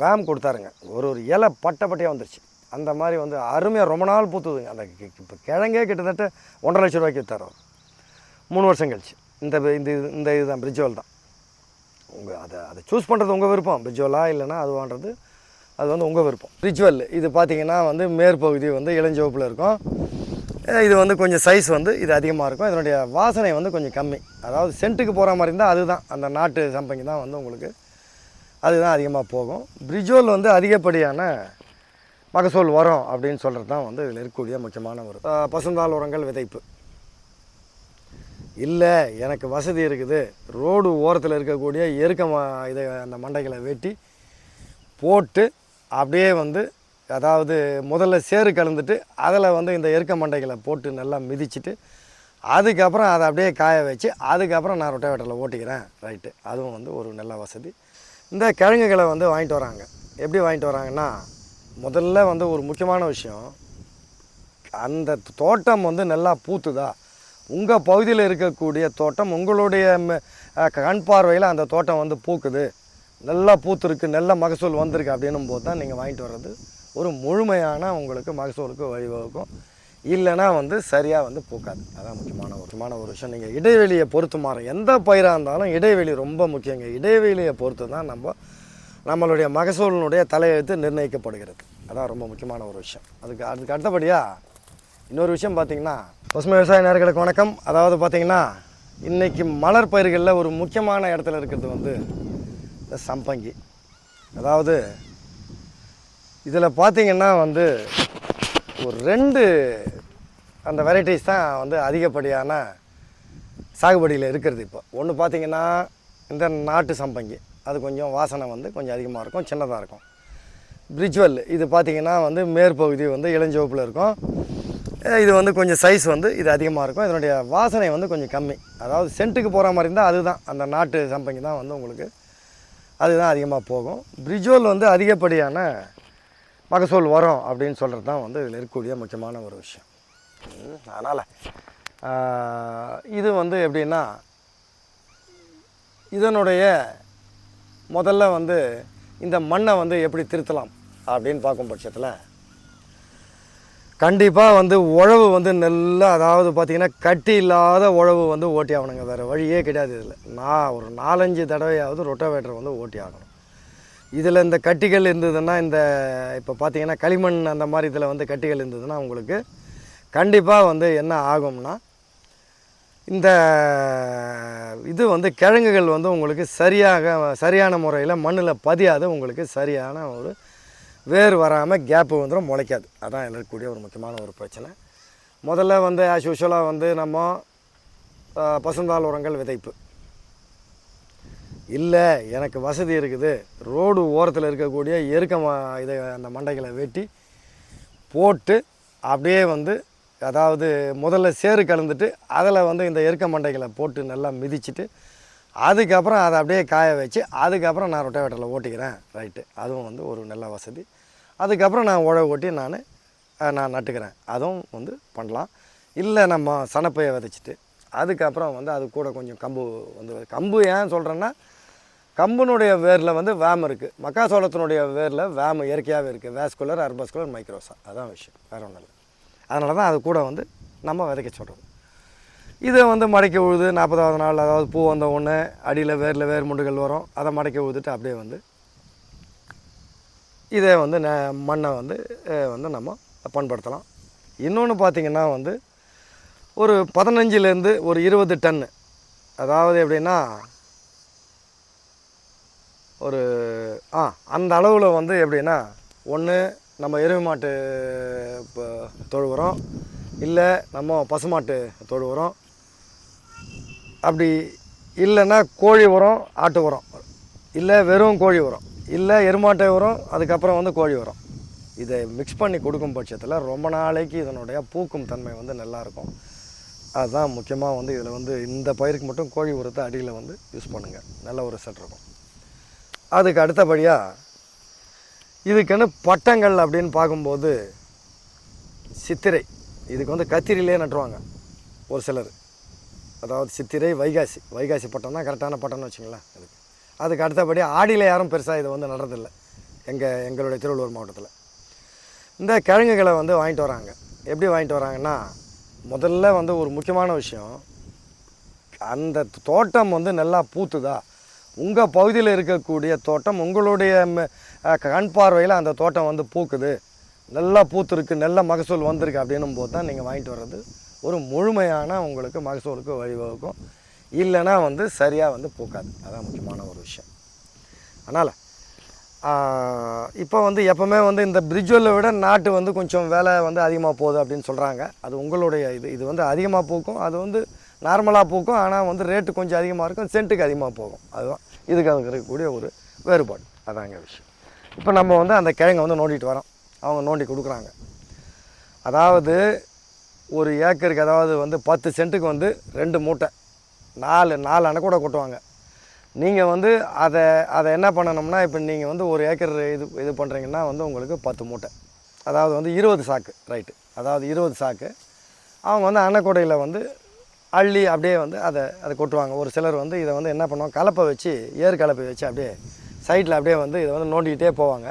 வேம் கொடுத்தாருங்க. ஒரு இலை பட்டையாக வந்துருச்சு. அந்த மாதிரி வந்து அருமையாக ரொம்ப நாள் பூத்துதுங்க. அந்த இப்போ கிழங்கே கிட்டத்தட்ட 1,50,000 ரூபாய்க்கு விற்றார் அவர் 3 வருஷம் கழிச்சு. இந்த இதுதான் பிரிட்ஜுவல் தான். அதை சூஸ் பண்ணுறது உங்கள் விருப்பம். பிரிட்ஜுவலா இல்லைன்னா அதுவான்றது அது வந்து உங்கள் விருப்பம். பிரிட்ஜுவல் இது பார்த்திங்கன்னா வந்து மேற்பகுதி வந்து இளஞ்சிவப்பில் இருக்கும். இது வந்து கொஞ்சம் சைஸ் வந்து இது அதிகமாக இருக்கும். இதனுடைய வாசனை வந்து கொஞ்சம் கம்மி. அதாவது சென்ட்டுக்கு போகிற மாதிரி இருந்தால் அதுதான் அந்த நாட்டு சம்பங்கி தான் வந்து உங்களுக்கு அதுதான் அதிகமாக போகும். பிரிட்ஜுவல் வந்து அதிகப்படியான மகசூல் வரும் அப்படின்னு சொல்கிறது தான் வந்து இதில் இருக்கக்கூடிய முக்கியமான ஒரு பசுந்தாள் உரங்கள் விதைப்பு. இல்லை எனக்கு வசதி இருக்குது, ரோடு ஓரத்தில் இருக்கக்கூடிய இதை அந்த மண்டைகளை வெட்டி போட்டு அப்படியே வந்து அதாவது முதல்ல சேறு கலந்துட்டு அதில் வந்து இந்த எருக்க மண்டைகளை போட்டு நல்லா மிதிச்சுட்டு அதுக்கப்புறம் அதை அப்படியே காய வச்சு அதுக்கப்புறம் நான் ரொட்டவேட்டரில் ஓட்டிக்கிறேன், ரைட்டு, அதுவும் வந்து ஒரு நல்ல வசதி. இந்த கிழங்குகளை வந்து வாங்கிட்டு வராங்க. எப்படி வாங்கிட்டு வராங்கன்னா, முதல்ல வந்து ஒரு முக்கியமான விஷயம், அந்த தோட்டம் வந்து நல்லா பூத்துதா, உங்கள் பகுதியில் இருக்கக்கூடிய தோட்டம் உங்களுடைய கண் பார்வையில் அந்த தோட்டம் வந்து பூக்குது, நல்லா பூத்துருக்கு, நல்ல மகசூல் வந்திருக்கு அப்படின்னும் போது தான் நீங்கள் வாங்கிட்டு வர்றது ஒரு முழுமையான உங்களுக்கு மகசூலுக்கு வழிவகுக்கும். இல்லைனா வந்து சரியாக வந்து பூக்காது. அதான் முக்கியமான ஒரு விஷயம். நீங்கள் இடைவெளியை பொறுத்து மாறும். எந்த பயிராக இருந்தாலும் இடைவெளி ரொம்ப முக்கியங்க. இடைவெளியை பொறுத்து தான் நம்மளுடைய மகசூலினுடைய தலையெழுத்து நிர்ணயிக்கப்படுகிறது. அதான் ரொம்ப முக்கியமான ஒரு விஷயம். அதுக்கு அடுத்தபடியாக இன்னொரு விஷயம் பார்த்திங்கன்னா, பசுமை விவசாய நேயர்களுக்கு வணக்கம். அதாவது பார்த்திங்கன்னா, இன்றைக்கி மலர் பயிர்களில் ஒரு முக்கியமான இடத்துல இருக்கிறது வந்து இந்த சம்பங்கி. அதாவது இதில் பார்த்திங்கன்னா வந்து ஒரு 2 அந்த வெரைட்டிஸ் தான் வந்து அதிகப்படியான சாகுபடியில் இருக்கிறது. இப்போ ஒன்று பார்த்திங்கன்னா இந்த நாட்டு சம்பங்கி, அது கொஞ்சம் வாசனை வந்து கொஞ்சம் அதிகமாக இருக்கும், சின்னதாக இருக்கும். பிரிட்ஜுவல் இது பார்த்திங்கன்னா வந்து மேற்பகுதி வந்து இளஞ்சிவப்பில் இருக்கும். இது வந்து கொஞ்சம் சைஸ் வந்து இது அதிகமாக இருக்கும். இதனுடைய வாசனை வந்து கொஞ்சம் கம்மி. அதாவது சென்ட்டுக்கு போகிற மாதிரி இருந்தால் அதுதான் அந்த நாட்டு சம்பங்கி தான் வந்து உங்களுக்கு அதுதான் அதிகமாக போகும். பிரிட்ஜுவல் வந்து அதிகப்படியான மகசூல் வரும் அப்படின்னு சொல்கிறது தான் வந்து இதில் இருக்கக்கூடிய முக்கியமான ஒரு விஷயம். அதனால் இது வந்து எப்படின்னா, இதனுடைய முதல்ல வந்து இந்த மண்ணை வந்து எப்படி திருத்தலாம் அப்படின்னு பார்க்கும் பட்சத்தில் கண்டிப்பாக வந்து உழவு வந்து நல்லா, அதாவது பார்த்திங்கன்னா கட்டி இல்லாத உழவு வந்து ஓட்டி ஆகணுங்க. வேறு வழியே கிடையாது. இதில் நான் ஒரு 4-5 தடவையாவது ரொட்டவேட்டர் வந்து ஓட்டி ஆகணும். இதில் இந்த கட்டிகள் இருந்ததுன்னா, இப்போ பார்த்திங்கன்னா களிமண் அந்த மாதிரி இதில் வந்து கட்டிகள் இருந்ததுன்னா உங்களுக்கு கண்டிப்பாக வந்து என்ன ஆகும்னா, இந்த இது வந்து கிழங்குகள் வந்து உங்களுக்கு சரியான முறையில் மண்ணில் பதியாது. உங்களுக்கு சரியான ஒரு வேர் வராமல் கேப்பு வந்துடும், முளைக்காது. அதான் இதில் இருக்கக்கூடிய ஒரு முக்கியமான ஒரு பிரச்சனை. முதல்ல வந்து ஆஸ் யூஷுவலாக வந்து நம்ம பசுந்தாள் உரங்கள் விதைப்பு. இல்லை எனக்கு வசதி இருக்குது, ரோடு ஓரத்தில் இருக்கக்கூடிய இதை அந்த மண்டைகளை வெட்டி போட்டு அப்படியே வந்து அதாவது முதல்ல சேறு கலந்துட்டு அதில் வந்து இந்த எருக்க மண்டைகளை போட்டு நல்லா மிதிச்சுட்டு அதுக்கப்புறம் அதை அப்படியே காய வச்சு அதுக்கப்புறம் நான் ரொட்டவேட்டரில் ஓட்டிக்கிறேன், ரைட்டு, அதுவும் வந்து ஒரு நல்ல வசதி. அதுக்கப்புறம் நான் உழவு ஓட்டி நான் நட்டுக்கிறேன், அதுவும் வந்து பண்ணலாம். இல்லை நம்ம சனப்பையை விதைச்சிட்டு அதுக்கப்புறம் வந்து அது கூட கொஞ்சம் கம்பு ஏன் சொல்கிறேன்னா, கம்புனுடைய வேரில் வந்து வேம் இருக்குது. மக்காசோளத்தினுடைய வேரில் வேம் இயற்கையாகவே இருக்குது. வேஸ்குலர், அர்பஸ்குலர், மைக்ரோசா, அதான் விஷயம், வேறு ஒன்றும் இல்லை. அதனால தான் அது கூட வந்து நம்ம விதைக்க சொல்கிறோம். இதை வந்து மடக்கி உழுது 40வது நாள், அதாவது பூ வந்த ஒன்று அடியில் வேர் முண்டுகள் வரும், அதை மடக்கி உழுதுட்டு அப்படியே வந்து இதை வந்து மண்ணை வந்து நம்ம பண்படுத்தலாம். இன்னொன்று பார்த்திங்கன்னா வந்து ஒரு 15லேருந்து ஒரு 20 டன்னு, அதாவது எப்படின்னா ஒரு அந்த அளவில் வந்து எப்படின்னா, ஒன்று நம்ம எருமை மாட்டு தொழு உரம், இல்லை நம்ம பசுமாட்டு தொழு உரம், அப்படி இல்லைன்னா கோழி உரம், ஆட்டு உரம், இல்லை வெறும் கோழி உரம், இல்லை எருமாட்டை உரம், அதுக்கப்புறம் வந்து கோழி உரம், இதை மிக்ஸ் பண்ணி கொடுக்கும் பட்சத்தில் ரொம்ப நாளைக்கு இதனுடைய பூக்கும் தன்மை வந்து நல்லாயிருக்கும். அதுதான் முக்கியமாக வந்து இதில் வந்து இந்த பயிருக்கு மட்டும் கோழி உரத்தை அடியில் வந்து யூஸ் பண்ணுங்கள், நல்ல ஒரு ரிசல்ட் இருக்கும். அதுக்கு அடுத்தபடியாக இதுக்குன்னு பட்டங்கள் அப்படின்னு பார்க்கும்போது சித்திரை, இதுக்கு வந்து கத்திரிலே நட்டுருவாங்க ஒரு சிலர். அதாவது சித்திரை, வைகாசி பட்டம் தான் கரெக்டான பட்டம்னு வச்சுங்களேன். அதுக்கு அடுத்தபடி ஆடியில் யாரும் பெருசாக இதை வந்து நடுறதில்லை. எங்களுடைய திருவள்ளூர் மாவட்டத்தில். இந்த கிழங்குகளை வந்து வாங்கிட்டு வராங்க. எப்படி வாங்கிட்டு வராங்கன்னா, முதல்ல வந்து ஒரு முக்கியமான விஷயம், அந்த தோட்டம் வந்து நல்லா பூத்துதா, உங்கள் பகுதியில் இருக்கக்கூடிய தோட்டம் உங்களுடைய கண் பார்வையில் அந்த தோட்டம் வந்து பூக்குது, நல்லா பூத்துருக்கு, நல்ல மகசூல் வந்திருக்கு அப்படின்னும் போது தான் நீங்கள் வாங்கிட்டு வர்றது ஒரு முழுமையான உங்களுக்கு மகசூலுக்கு வழிவகுக்கும். இல்லைன்னா வந்து சரியாக வந்து பூக்காது. அதான் முக்கியமான ஒரு விஷயம். அதனால் இப்போ வந்து எப்போவுமே வந்து இந்த பிரிட்ஜுவலை விட நாட்டு வந்து கொஞ்சம் விலை வந்து அதிகமாக போகுது அப்படின்னு சொல்கிறாங்க. அது உங்களுடைய இது வந்து அதிகமாக பூக்கும், அது வந்து நார்மலாக பூக்கும். ஆனால் வந்து ரேட்டு கொஞ்சம் அதிகமாக இருக்கும், சென்ட்டுக்கு அதிகமாக போகும். அதுதான் இதுக்கு அதுக்கு இருக்கக்கூடிய ஒரு வேறுபாடு. அதாங்க விஷயம். இப்போ நம்ம வந்து அந்த கிழங்கை வந்து நோண்டிட்டு வரோம், அவங்க நோண்டி கொடுக்குறாங்க. அதாவது ஒரு ஏக்கருக்கு, அதாவது வந்து 10 சென்ட்டுக்கு வந்து 2 மூட்டை, 4 அணை கூட கொட்டுவாங்க. நீங்கள் வந்து அதை என்ன பண்ணணும்னா, இப்போ நீங்கள் வந்து ஒரு ஏக்கர் இது பண்ணுறீங்கன்னா வந்து உங்களுக்கு 10 மூட்டை, அதாவது வந்து 20 சாக்கு, ரைட்டு, அதாவது 20 சாக்கு அவங்க வந்து அணைக்கொடையில் வந்து அள்ளி அப்படியே வந்து அதை கொட்டுவாங்க. ஒரு சிலர் வந்து இதை வந்து என்ன பண்ணுவாங்க, கலப்பை வச்சு, ஏர் கலப்பை வச்சு அப்படியே சைடில் அப்படியே வந்து இதை வந்து நோண்டிக்கிட்டே போவாங்க.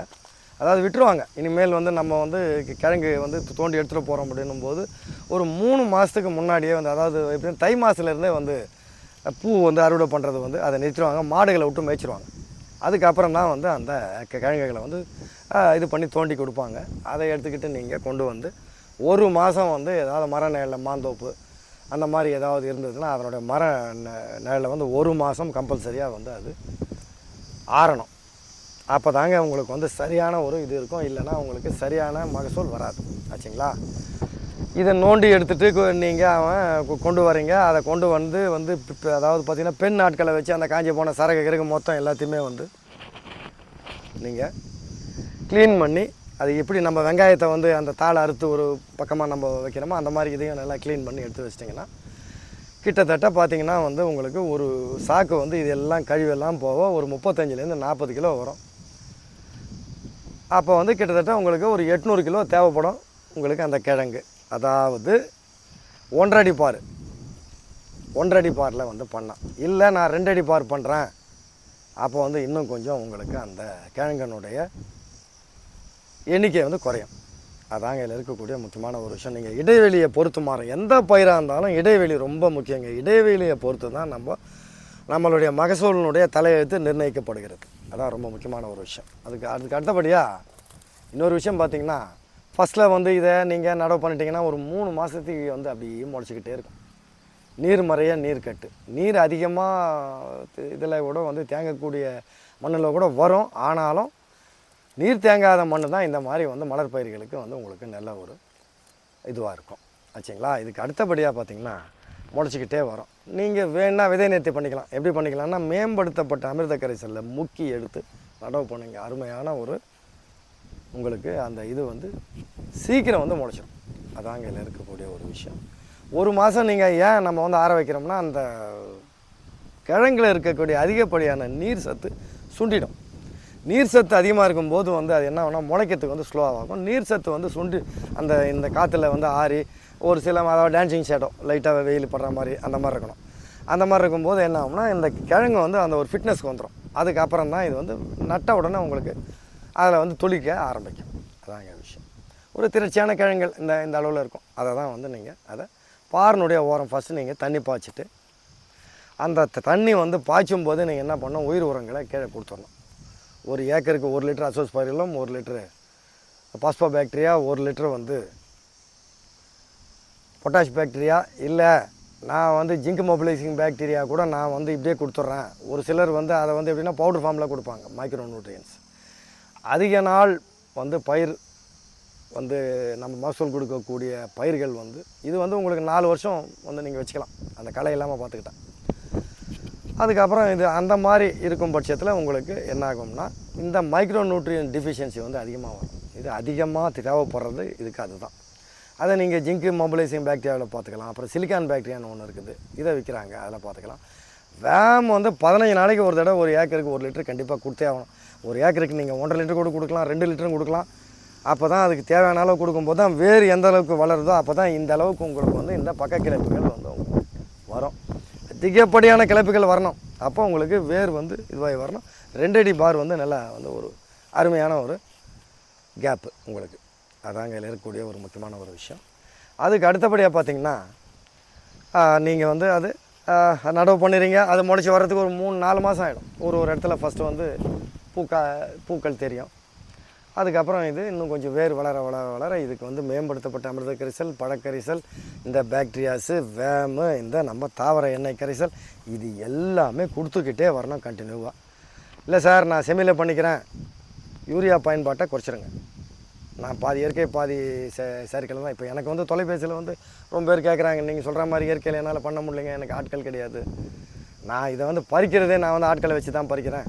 அதாவது விட்டுருவாங்க. இனிமேல் வந்து நம்ம வந்து கிழங்கு வந்து தோண்டி எடுத்துகிட்டு போகிறோம் அப்படின்னும் போது ஒரு 3 மாதத்துக்கு முன்னாடியே வந்து, அதாவது எப்படின்னு தை மாதத்துலேருந்தே வந்து பூ வந்து அறுவடை பண்ணுறது வந்து அதை நிறுத்திடுவாங்க, மாடுகளை விட்டு மேய்ச்சிடுவாங்க. அதுக்கப்புறம் தான் வந்து அந்த கிழங்குகளை வந்து இது பண்ணி தோண்டி கொடுப்பாங்க. அதை எடுத்துக்கிட்டு நீங்கள் கொண்டு வந்து 1 மாதம் வந்து ஏதாவது மர நிழலில், மாந்தோப்பு அந்த மாதிரி ஏதாவது இருந்ததுன்னா அதனுடைய மர நிழலில் வந்து 1 மாதம் கம்பல்சரியாக வந்து அது ஆறணும். அப்போ தாங்க உங்களுக்கு வந்து சரியான ஒரு இது இருக்கும். இல்லைன்னா உங்களுக்கு சரியான மகசூல் வராது. ஆச்சுங்களா? இதை நோண்டி எடுத்துகிட்டு நீங்கள் அவன் கொண்டு வரீங்க. அதை கொண்டு வந்து அதாவது பார்த்திங்கன்னா பெண் ஆட்களை வச்சு அந்த காஞ்சி போன சரக்கு மொத்தம் எல்லாத்தையுமே வந்து நீங்கள் க்ளீன் பண்ணி, அது எப்படி நம்ம வெங்காயத்தை வந்து அந்த தாளை அறுத்து ஒரு பக்கமாக நம்ம வைக்கிறோமோ அந்த மாதிரி இதையும் நல்லா க்ளீன் பண்ணி எடுத்து வச்சிட்டிங்கன்னா கிட்டத்தட்ட பார்த்திங்கன்னா வந்து உங்களுக்கு ஒரு சாக்கு வந்து இது எல்லாம் கழிவெல்லாம் போக ஒரு 35லேருந்து 40 கிலோ வரும். அப்போ வந்து கிட்டத்தட்ட உங்களுக்கு ஒரு 800 கிலோ தேவைப்படும் உங்களுக்கு அந்த கிழங்கு. அதாவது 1.5 அடி பார், 1.5 அடி பாரில் வந்து பண்ணலாம். இல்லை நான் 2 அடி பார் பண்ணுறேன், அப்போ வந்து இன்னும் கொஞ்சம் உங்களுக்கு அந்த கிழங்கனுடைய எண்ணிக்கை வந்து குறையும். அதாங்க இதில் இருக்கக்கூடிய முக்கியமான ஒரு விஷயம். நீங்கள் இடைவெளியை பொறுத்து மாறும். எந்த பயிராக இருந்தாலும் இடைவெளி ரொம்ப முக்கியங்க. இடைவெளியை பொறுத்து தான் நம்மளுடைய மகசூலினுடைய தலையெழுத்து நிர்ணயிக்கப்படுகிறது. அதான் ரொம்ப முக்கியமான ஒரு விஷயம். அதுக்கு அடுத்தபடியாக இன்னொரு விஷயம் பார்த்திங்கன்னா, ஃபஸ்ட்டில் வந்து இதை நீங்கள் நடவு பண்ணிட்டீங்கன்னா ஒரு 3 மாதத்துக்கு வந்து அப்படியே முளைச்சிக்கிட்டே இருக்கும். நீர்மறைய நீர்க்கட்டு, நீர் அதிகமாக இதில் கூட வந்து தேங்கக்கூடிய மண்ணில் கூட வரும். ஆனாலும் நீர் தேங்காத மண் தான் இந்த மாதிரி வந்து மலர் பயிர்களுக்கு வந்து உங்களுக்கு நல்ல ஒரு இதுவாக இருக்கும். ஆச்சுங்களா? இதுக்கு அடுத்தபடியாக பார்த்திங்கன்னா முளைச்சிக்கிட்டே வரும். நீங்கள் வேணால் விதை நேர்த்தி பண்ணிக்கலாம். எப்படி பண்ணிக்கலாம்னா, மேம்படுத்தப்பட்ட அமிர்த கரைசலில் முக்கி எடுத்து நடவு பண்ணுங்க. அருமையான ஒரு உங்களுக்கு அந்த இது வந்து சீக்கிரம் வந்து முளைச்சிடும். அதாங்க இதில் இருக்கக்கூடிய ஒரு விஷயம். 1 மாதம் நீங்கள் ஏன் நம்ம வந்து ஆற வைக்கிறோம்னா, அந்த கிழங்கில் இருக்கக்கூடிய அதிகப்படியான நீர் சத்து சுண்டிடும். நீர் சத்து அதிகமாக இருக்கும்போது வந்து அது என்ன ஆகும்னா முளைக்கிறதுக்கு வந்து ஸ்லோவாகும். நீர் சத்து வந்து சுண்டி இந்த காற்றுல வந்து ஆறி ஒரு சில, அதாவது டான்சிங் ஷேடோ லைட்டாக வெயில் படுற மாதிரி அந்த மாதிரி இருக்கணும். அந்த மாதிரி இருக்கும்போது என்ன ஆகும்னா இந்த கிழங்கு வந்து அந்த ஒரு ஃபிட்னஸ்க்கு வந்துடும். அதுக்கப்புறம் தான் இது வந்து நட்ட உடனே உங்களுக்கு அதில் வந்து துளிக்க ஆரம்பிக்கும். அதாங்க விஷயம். ஒரு திரட்சியான கிழங்குகள் இந்த அளவில் இருக்கும். அதை தான் வந்து நீங்கள் அதை பாரனுடைய ஓரம் ஃபஸ்ட்டு நீங்கள் தண்ணி பாய்ச்சிட்டு, அந்த தண்ணி வந்து பாய்ச்சும் போது நீங்கள் என்ன பண்ணணும், உயிர் உரங்களை கீழே கொடுத்துடணும். ஒரு ஏக்கருக்கு 1 litre azospirillum, 1 litre phospho bacteria, 1 litre வந்து பொட்டாஷ் பாக்டீரியா, இல்லை நான் வந்து ஜிங்க் மொபிலைசிங் பாக்டீரியா கூட நான் வந்து இப்படியே கொடுத்துட்றேன். ஒரு சிலர் வந்து அதை வந்து எப்படின்னா பவுடர் ஃபார்மில் கொடுப்பாங்க, மைக்ரோ நியூட்ரியன்ஸ். அதிக நாள் வந்து பயிர் வந்து நம்ம மகசூல் கொடுக்கக்கூடிய பயிர்கள் வந்து இது வந்து உங்களுக்கு 4 வருஷம் வந்து நீங்கள் வச்சுக்கலாம், அந்த களை இல்லாமல் பார்த்துக்கிட்டா. அதுக்கப்புறம் இது அந்த மாதிரி இருக்கும் பட்சத்தில் உங்களுக்கு என்ன ஆகும்னா, இந்த மைக்ரோ நியூட்ரியன் டிஃபிஷியன்சி வந்து அதிகமாக வரும். இது அதிகமாக தேவைப்படுறது இதுக்கு அதுதான். அதை நீங்கள் ஜிங்க் மொபிலைசிங் பாக்டீரியாவில் பார்த்துக்கலாம். அப்புறம் சிலிக்கான் பாக்டீரியான்னு ஒன்று இருக்குது, இதை விற்கிறாங்க, அதில் பார்த்துக்கலாம். வேம் வந்து 15 நாளைக்கு ஒரு தடவை ஒரு ஏக்கருக்கு 1 லிட்டர் கண்டிப்பாக கொடுத்தே ஆகணும். ஒரு ஏக்கருக்கு நீங்கள் 1.5 லிட்டர் கூட கொடுக்கலாம், 2 லிட்டரும் கொடுக்கலாம். அப்போ தான் அதுக்கு தேவையான அளவு கொடுக்கும்போது தான் வேறு எந்த அளவுக்கு வளருதோ அப்போ தான் இந்த அளவுக்கு உங்களுக்கு வந்து இந்த பக்க கிளைப்புகள் வந்து வரும். அதிகப்படியான கிளைப்புகள் வரணும். அப்போ உங்களுக்கு வேர் வந்து இதுவாகி வரணும். 2 அடி பார் வந்து நல்லா வந்து ஒரு அருமையான ஒரு கேப்பு உங்களுக்கு. அதாங்க இதில் இருக்கக்கூடிய ஒரு முக்கியமான ஒரு விஷயம். அதுக்கு அடுத்தபடியாக பார்த்தீங்கன்னா நீங்கள் வந்து அது நடவு பண்ணிடுறீங்க. அது முளைச்சி வர்றதுக்கு ஒரு 3-4 மாதம் ஆகிடும். ஒரு இடத்துல ஃபஸ்ட்டு வந்து பூக்கள் தெரியும். அதுக்கப்புறம் இது இன்னும் கொஞ்சம் வேர் வளர வளர வளர இதுக்கு வந்து மேம்படுத்தப்பட்ட அமிர்த கரைசல், பழக்கரைசல், இந்த பாக்டீரியாஸு, வேமு, இந்த நம்ம தாவர எண்ணெய் கரைசல், இது எல்லாமே கொடுத்துக்கிட்டே வரணும் கண்டினியூவாக. இல்லை சார் நான் செமியில் பண்ணிக்கிறேன், யூரியா பயன்பாட்டை குறைச்சிருங்க. நான் பாதி இயற்கை பாதி செயற்கையில் தான். இப்போ எனக்கு வந்து தொலைபேசியில் வந்து ரொம்ப பேர் கேட்குறாங்க, நீங்கள் சொல்கிற மாதிரி இயற்கையில் என்னால் பண்ண முடியலைங்க, எனக்கு ஆட்கள் கிடையாது. நான் இதை வந்து பறிக்கிறதே நான் வந்து ஆட்களை வச்சு தான் பறிக்கிறேன்.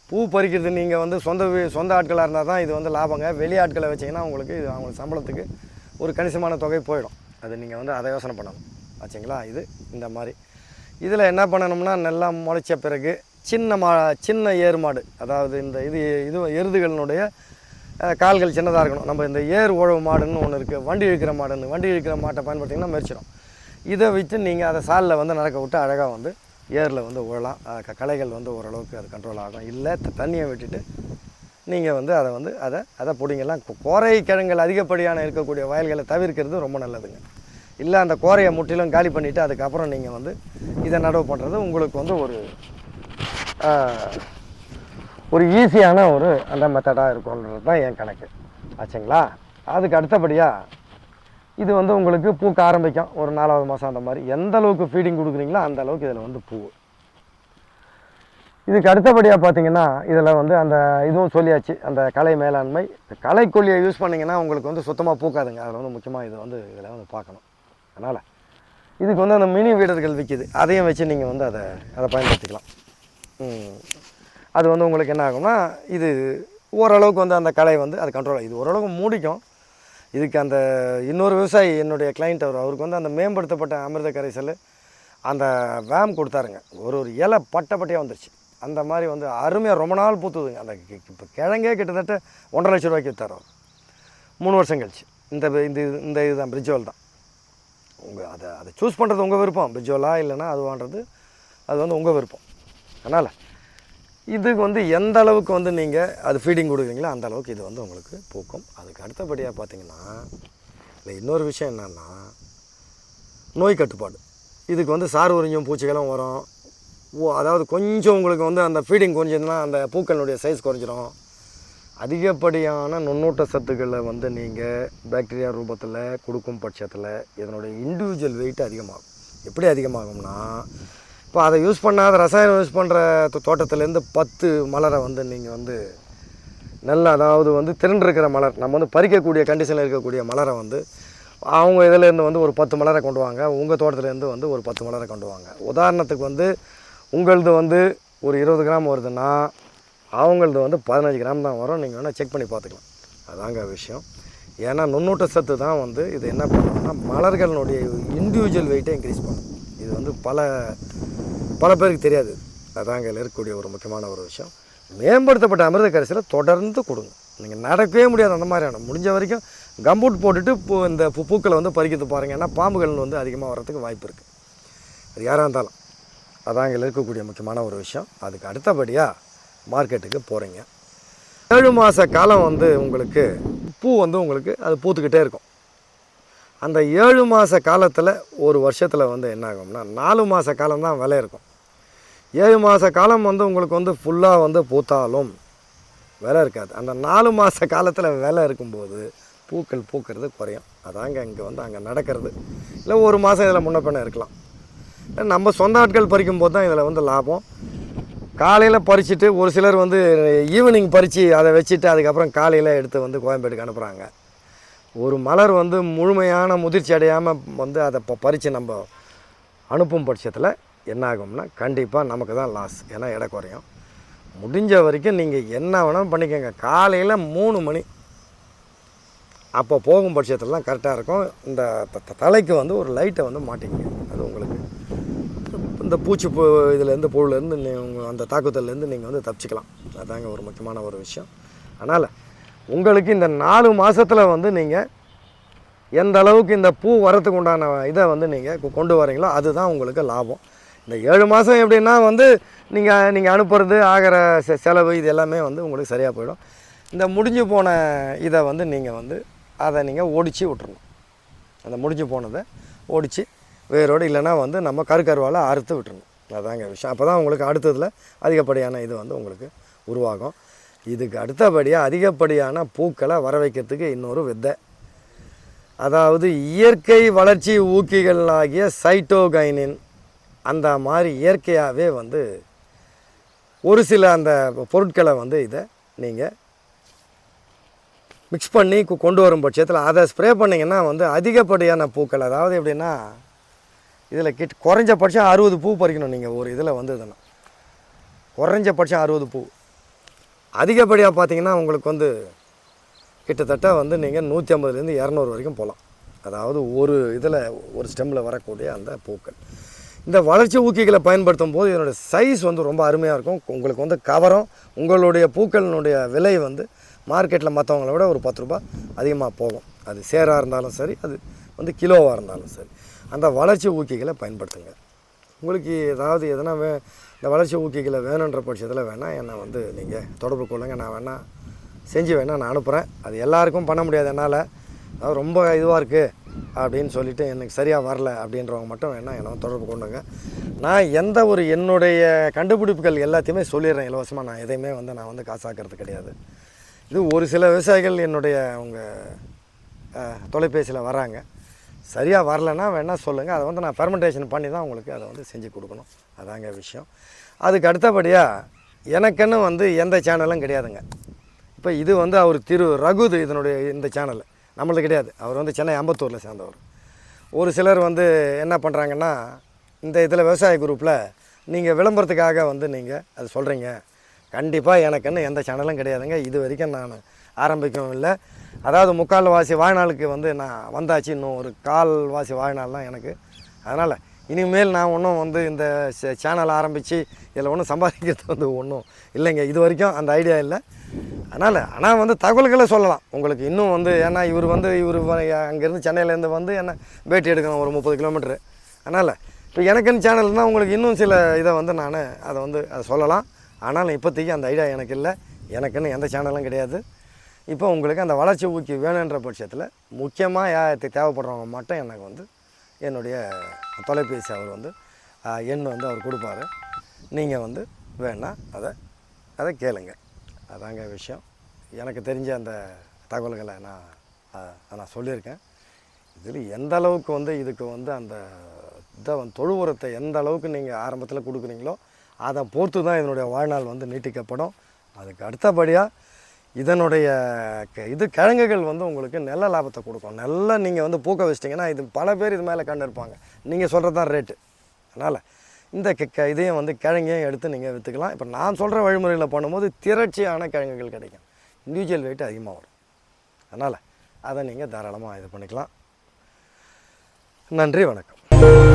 பூ பறிக்கிறது நீங்கள் வந்து சொந்த ஆட்களாக இருந்தால் தான் இது வந்து லாபங்க. வெளி ஆட்களை வச்சிங்கன்னா உங்களுக்கு இது அவங்களுக்கு சம்பளத்துக்கு ஒரு கணிசமான தொகை போயிடும். அது நீங்கள் வந்து அதை யோசனை பண்ணணும் ஆச்சுங்களா. இது இந்த மாதிரி இதில் என்ன பண்ணணும்னா, நல்லா முளைச்ச பிறகு சின்ன ஏர் மாடு, அதாவது இந்த இது எருதுகளினுடைய கால்கள் சின்னதாக இருக்கணும். நம்ம இந்த ஏர் உழவு மாடுன்னு ஒன்று இருக்குது, வண்டி இழுக்கிற மாடுன்னு. வண்டி இழுக்கிற மாட்டை பயன்படுத்திங்கன்னா மெரிச்சிடும். இதை வச்சு நீங்கள் அதை சாலில் வந்து நடக்க விட்டு அழகாக வந்து ஏரில் வந்து உழலாம். களைகள் வந்து ஓரளவுக்கு அது கண்ட்ரோல் ஆகும். இல்லை தண்ணியை விட்டுட்டு நீங்கள் வந்து அதை பிடிங்கலாம். கோரை கிழங்குகள் அதிகப்படியான இருக்கக்கூடிய வயல்களை தவிர்க்கிறது ரொம்ப நல்லதுங்க. இல்லை அந்த கோரையை முற்றிலும் காலி பண்ணிவிட்டு அதுக்கப்புறம் நீங்கள் வந்து இதை நடவு பண்ணுறது உங்களுக்கு வந்து ஒரு ஈஸியான அந்த மெத்தடாக இருக்கும்ன்றது தான் என் கணக்கு ஆச்சுங்களா. அதுக்கு அடுத்தபடியாக இது வந்து உங்களுக்கு பூக்க ஆரம்பிக்கும் ஒரு 4வது மாதம். அந்த மாதிரி எந்த அளவுக்கு ஃபீடிங் கொடுக்குறீங்களோ அந்த அளவுக்கு இதில் வந்து பூ. இதுக்கு அடுத்தபடியாக பார்த்தீங்கன்னா இதில் வந்து அந்த இதுவும் சொல்லியாச்சு, அந்த களை மேலாண்மை. களைக்கொல்லியை யூஸ் பண்ணிங்கன்னா உங்களுக்கு வந்து சுத்தமாக பூக்காதுங்க. அதில் வந்து முக்கியமாக இதில் வந்து பார்க்கணும். அதனால் இதுக்கு வந்து அந்த மினி வீடர்கள் விற்கிது, அதையும் வச்சு நீங்கள் வந்து அதை பயன்படுத்திக்கலாம். அது வந்து உங்களுக்கு என்ன ஆகும்னா, இது ஓரளவுக்கு வந்து அந்த களை வந்து அது கண்ட்ரோல், இது ஓரளவுக்கு மூடிக்கும். இதுக்கு அந்த இன்னொரு விவசாயி என்னுடைய கிளைண்ட் அவருக்கு வந்து அந்த மேம்படுத்தப்பட்ட அமிர்த கரைசல் அந்த வேம் கொடுத்தாருங்க. ஒரு இலை பட்டையாக வந்துருச்சு. அந்த மாதிரி வந்து அருமையாக ரொம்ப நாள் பூத்துதுங்க. அந்த இப்போ கிழங்கே கிட்டத்தட்ட 1.5 லட்ச ரூபாய்க்கு விற்றார் அவர் 3 வருஷம் கழிச்சு. இந்த இதுதான் பிரிட்ஜோல் தான். அதை சூஸ் பண்ணுறது உங்கள் விருப்பம், பிரிட்ஜோலா இல்லைன்னா அதுவான்றது அது வந்து உங்கள் விருப்பம். அதனால் இதுக்கு வந்து எந்த அளவுக்கு வந்து நீங்கள் அது ஃபீடிங் கொடுக்குறீங்களோ அந்த அளவுக்கு இது வந்து உங்களுக்கு பூக்கும். அதுக்கு அடுத்தபடியாக பார்த்தீங்கன்னா இல்லை இன்னொரு விஷயம் என்னென்னா, நோய் கட்டுப்பாடு. இதுக்கு வந்து சார் உறிஞ்சும் பூச்சிகளும் வரும். அதாவது கொஞ்சம் உங்களுக்கு வந்து அந்த ஃபீடிங் குறைஞ்சதுன்னா அந்த பூக்களுடைய சைஸ் குறைஞ்சிரும். அதிகப்படியான நுண்ணூட்ட சத்துக்களை வந்து நீங்கள் பாக்டீரியா ரூபத்தில் கொடுக்கும் பட்சத்தில் இதனுடைய இண்டிவிஜுவல் வெயிட் அதிகமாகும். எப்படி அதிகமாகும்னா, இப்போ அதை யூஸ் பண்ணாத ரசாயனம் யூஸ் பண்ணுற தோட்டத்துலேருந்து 10 மலரை வந்து நீங்கள் வந்து நல்ல, அதாவது வந்து திரண்டிருக்கிற மலர், நம்ம வந்து பறிக்கக்கூடிய கண்டிஷனில் இருக்கக்கூடிய மலரை வந்து அவங்க இதிலேருந்து வந்து ஒரு 10 மலரை கொண்டு வாங்க, உங்கள் தோட்டத்துலேருந்து வந்து ஒரு 10 மலரை கொண்டு வாங்க. உதாரணத்துக்கு வந்து உங்களது வந்து ஒரு 20 கிராம் வருதுன்னா அவங்களது வந்து 15 கிராம் தான் வரும். நீங்கள் வேணால் செக் பண்ணி பார்த்துக்கலாம். அதாங்க விஷயம். ஏன்னா நுண்ணூட்ட சத்து தான் வந்து இது என்ன பண்ணணும்னா மலர்களுடைய இண்டிவிஜுவல் வெயிட்டை இன்க்ரீஸ் பண்ணும். இது வந்து பல பேருக்கு தெரியாது. அதாங்க இதில் இருக்கக்கூடிய ஒரு முக்கியமான ஒரு விஷயம். மேம்படுத்தப்பட்ட அமிர்த கரைசலை தொடர்ந்து கொடுங்க. நீங்கள் நடக்கவே முடியாது அந்த மாதிரியான, முடிஞ்ச வரைக்கும் கம்பூட் போட்டுட்டு இந்த பூக்களை வந்து பறிக்கிறது பாருங்கள். ஏன்னா பாம்புகள் வந்து அதிகமாக வர்றதுக்கு வாய்ப்பு இருக்குது. அது யாராக இருந்தாலும். அதாங்க இதில் இருக்கக்கூடிய முக்கியமான ஒரு விஷயம். அதுக்கு அடுத்தபடியாக மார்க்கெட்டுக்கு போகிறீங்க. 7 மாத காலம் வந்து உங்களுக்கு பூ வந்து உங்களுக்கு அது பூத்துக்கிட்டே இருக்கும். அந்த 7 மாத காலத்தில் ஒரு வருஷத்தில் வந்து என்ன ஆகும்னா 4 மாத காலம் தான் விலை இருக்கும். 7 மாத காலம் வந்து உங்களுக்கு வந்து ஃபுல்லாக வந்து பூத்தாலும் விலை இருக்காது. அந்த 4 மாத காலத்தில் விலை இருக்கும்போது பூக்கள் பூக்கிறது குறையும். அதாங்க இங்கே வந்து அங்கே நடக்கிறது. இல்லை ஒரு மாதம் இதில் முன்ன பின்ன இருக்கலாம். நம்ம சொந்த ஆட்கள் பறிக்கும்போது தான் இதில் வந்து லாபம். காலையில் பறிச்சுட்டு ஒரு சிலர் வந்து ஈவினிங் பறித்து அதை வச்சுட்டு அதுக்கப்புறம் காலையில் எடுத்து வந்து கோயம்பேடுக்கு அனுப்புகிறாங்க. ஒரு மலர் வந்து முழுமையான முதிர்ச்சி அடையாமல் வந்து அதை பறித்து நம்ம அனுப்பும் பட்சத்தில் என்ன ஆகும்னா கண்டிப்பாக நமக்கு தான் லாஸ். ஏன்னா எடை குறையும். முடிஞ்ச வரைக்கும் நீங்கள் என்ன வேணாலும் பண்ணிக்கோங்க. காலையில் 3 மணி அப்போ போகும் பட்சத்தில் தான் கரெக்டாக இருக்கும். இந்த தலைக்கு வந்து ஒரு லைட்டை வந்து மாட்டிங்க. அது உங்களுக்கு இந்த பூச்சி இதுலேருந்து புழுலேருந்து நீங்கள் அந்த தாக்குதல்லேருந்து நீங்கள் வந்து தப்பிச்சிக்கலாம். அதாங்க ஒரு முக்கியமான ஒரு விஷயம். அதனால் உங்களுக்கு இந்த 4 மாதத்தில் வந்து நீங்கள் எந்த அளவுக்கு இந்த பூ வரத்துக்கு உண்டான இதை வந்து நீங்கள் கொண்டு வரீங்களோ அதுதான் உங்களுக்கு லாபம். இந்த 7 மாதம் எப்படின்னா வந்து நீங்கள் அனுப்புறது ஆகிற செலவு இது எல்லாமே வந்து உங்களுக்கு சரியாக போயிடும். இந்த முடிஞ்சு போன இதை வந்து நீங்கள் வந்து அதை நீங்கள் ஒடிச்சு விட்டுறணும். அந்த முடிஞ்சு போனதை ஒடிச்சு வேரோடு இல்லைன்னா வந்து நம்ம கருவால் அறுத்து விட்டுறணும். அதாங்க விஷயம். அப்போ தான் உங்களுக்கு அடுத்ததில் அதிகப்படியான இது வந்து உங்களுக்கு உருவாகும். இதுக்கு அடுத்தபடியாக அதிகப்படியான பூக்களை வர வைக்கிறதுக்கு இன்னொரு வித்தை, அதாவது இயற்கை வளர்ச்சி ஊக்கிகளாகிய சைட்டோகைனின் அந்த மாதிரி இயற்கையாகவே வந்து ஒரு சில அந்த பொருட்களை வந்து இதை நீங்கள் மிக்ஸ் பண்ணி கொண்டு வரும் பட்சத்தில் அதை ஸ்ப்ரே பண்ணிங்கன்னா வந்து அதிகப்படியான பூக்கள், அதாவது எப்படின்னா இதில் குறைஞ்சபட்சம் 60 பூ பறிக்கணும் நீங்கள் ஒரு இதில் வந்ததுன்னா. குறைஞ்சபட்சம் 60 பூ. அதிகப்படியாக பார்த்தீங்கன்னா உங்களுக்கு வந்து கிட்டத்தட்ட வந்து நீங்கள் 150லேருந்து 200 வரைக்கும் போகலாம். அதாவது ஒரு இதில் ஒரு ஸ்டெம்மில் வரக்கூடிய அந்த பூக்கள். இந்த வளர்ச்சி ஊக்கிகளை பயன்படுத்தும் போது இதனுடைய சைஸ் வந்து ரொம்ப அருமையாக இருக்கும். உங்களுக்கு வந்து கவரும். உங்களுடைய பூக்களினுடைய விலை வந்து மார்க்கெட்டில் மற்றவங்கள விட ஒரு 10 ரூபா அதிகமாக போகும். அது சேராக இருந்தாலும் சரி, அது வந்து கிலோவாக இருந்தாலும் சரி. அந்த வளர்ச்சி ஊக்கிகளை பயன்படுத்துங்க. உங்களுக்கு ஏதாவது எதனா இந்த வளர்ச்சி ஊக்கிகளை வேணுன்ற பட்சத்தில் வேணால் என்னை வந்து நீங்கள் தொடர்பு கொள்ளுங்கள். நான் வேணால் செஞ்சு வேணால் நான் அனுப்புகிறேன். அது எல்லாருக்கும் பண்ண முடியாது என்னால். அதாவது ரொம்ப இதுவாக இருக்குது அப்படின்னு சொல்லிவிட்டு எனக்கு சரியாக வரல அப்படின்றவங்க மட்டும் வேணால் என்ன தொடர்பு கொண்டுங்க. நான் எந்த ஒரு என்னுடைய கண்டுபிடிப்புகள் எல்லாத்தையுமே சொல்லிடுறேன் இலவசமாக. நான் எதையுமே வந்து நான் வந்து காசாக்கிறது கிடையாது. இது ஒரு சில விவசாயிகள் என்னுடைய அவங்க தொலைபேசியில் வராங்க. சரியாக வரலைன்னா வேணால் சொல்லுங்கள். அதை வந்து நான் ஃபெர்மெண்டேஷன் பண்ணி தான் உங்களுக்கு அதை வந்து செஞ்சு கொடுக்கணும். அதாங்க விஷயம். அதுக்கு அடுத்தபடியாக எனக்குன்னு வந்து எந்த சேனலும் கிடையாதுங்க. இப்போ இது வந்து அவர் திரு ரகுது இதனுடைய இந்த சேனல் நம்மளுக்கு கிடையாது. அவர் வந்து சென்னை அம்பத்தூரில் சேர்ந்தவர். ஒரு சிலர் வந்து என்ன பண்ணுறாங்கன்னா, இந்த இதில் விவசாய குரூப்பில் நீங்கள் விளம்பரத்துக்காக வந்து நீங்கள் அது சொல்கிறீங்க. கண்டிப்பாக எனக்குன்னு எந்த சேனலும் கிடையாதுங்க. இது வரைக்கும் நான் ஆரம்பிக்கவும் இல்லை. அதாவது முக்கால்வாசி வாழ்நாளுக்கு வந்து நான் வந்தாச்சு. இன்னும் ஒரு கால்வாசி வாழ்நாள் தான் எனக்கு. அதனால் இனிமேல் நான் ஒன்றும் வந்து இந்த சேனல் ஆரம்பித்து இதில் ஒன்றும் சம்பாதிக்கிறது வந்து ஒன்றும் இல்லைங்க. இது வரைக்கும் அந்த ஐடியா இல்லை. ஆனால் வந்து தகவல்களை சொல்லலாம் உங்களுக்கு இன்னும் வந்து. ஏன்னா இவர் அங்கேருந்து சென்னையிலேருந்து வந்து என்ன பேட்டி எடுக்கணும் ஒரு 30 கிலோமீட்ரு. அதனால் இப்போ எனக்குன்னு சேனல்னால் உங்களுக்கு இன்னும் சில இதை வந்து நான் அதை சொல்லலாம். ஆனாலும் இப்போதைக்கு அந்த ஐடியா எனக்கு இல்லை. எனக்குன்னு எந்த சேனலும் கிடையாது. இப்போ உங்களுக்கு அந்த வளர்ச்சி ஊக்கி வேணுன்ற பட்சத்தில் முக்கியமாக தேவைப்படுறவங்க மட்டும் எனக்கு வந்து என்னுடைய தொலைபேசி அவர் வந்து எண் வந்து அவர் கொடுப்பாரு. நீங்கள் வந்து வேணால் அதை கேளுங்க. அதாங்க விஷயம். எனக்கு தெரிஞ்ச அந்த தகவல்களை நான் சொல்லியிருக்கேன். இதில் எந்த அளவுக்கு வந்து இதுக்கு வந்து அந்த தொழு உரத்தை எந்த அளவுக்கு நீங்கள் ஆரம்பத்தில் கொடுக்குறீங்களோ அதை பொறுத்து தான் இதனுடைய வாழ்நாள் வந்து நீட்டிக்கப்படும். அதுக்கு அடுத்தபடியாக இதனுடைய கிழங்குகள் வந்து உங்களுக்கு நல்ல லாபத்தை கொடுக்கும். நல்லா நீங்கள் வந்து பூக்க வச்சிட்டிங்கன்னா இது பல பேர் இது மேலே கண்டு இருப்பாங்க. நீங்கள் சொல்கிறது தான் ரேட்டு. அதனால் இந்த இதையும் வந்து கிழங்கையும் எடுத்து நீங்கள் விற்றுக்கலாம். இப்போ நான் சொல்கிற வழிமுறையில் பண்ணும்போது திரட்சியான கிழங்குகள் கிடைக்கும். இண்டிவிஜுவல் வெயிட் அதிகமாக வரும். அதனால் அதை நீங்கள் தாராளமாக இது பண்ணிக்கலாம். நன்றி, வணக்கம்.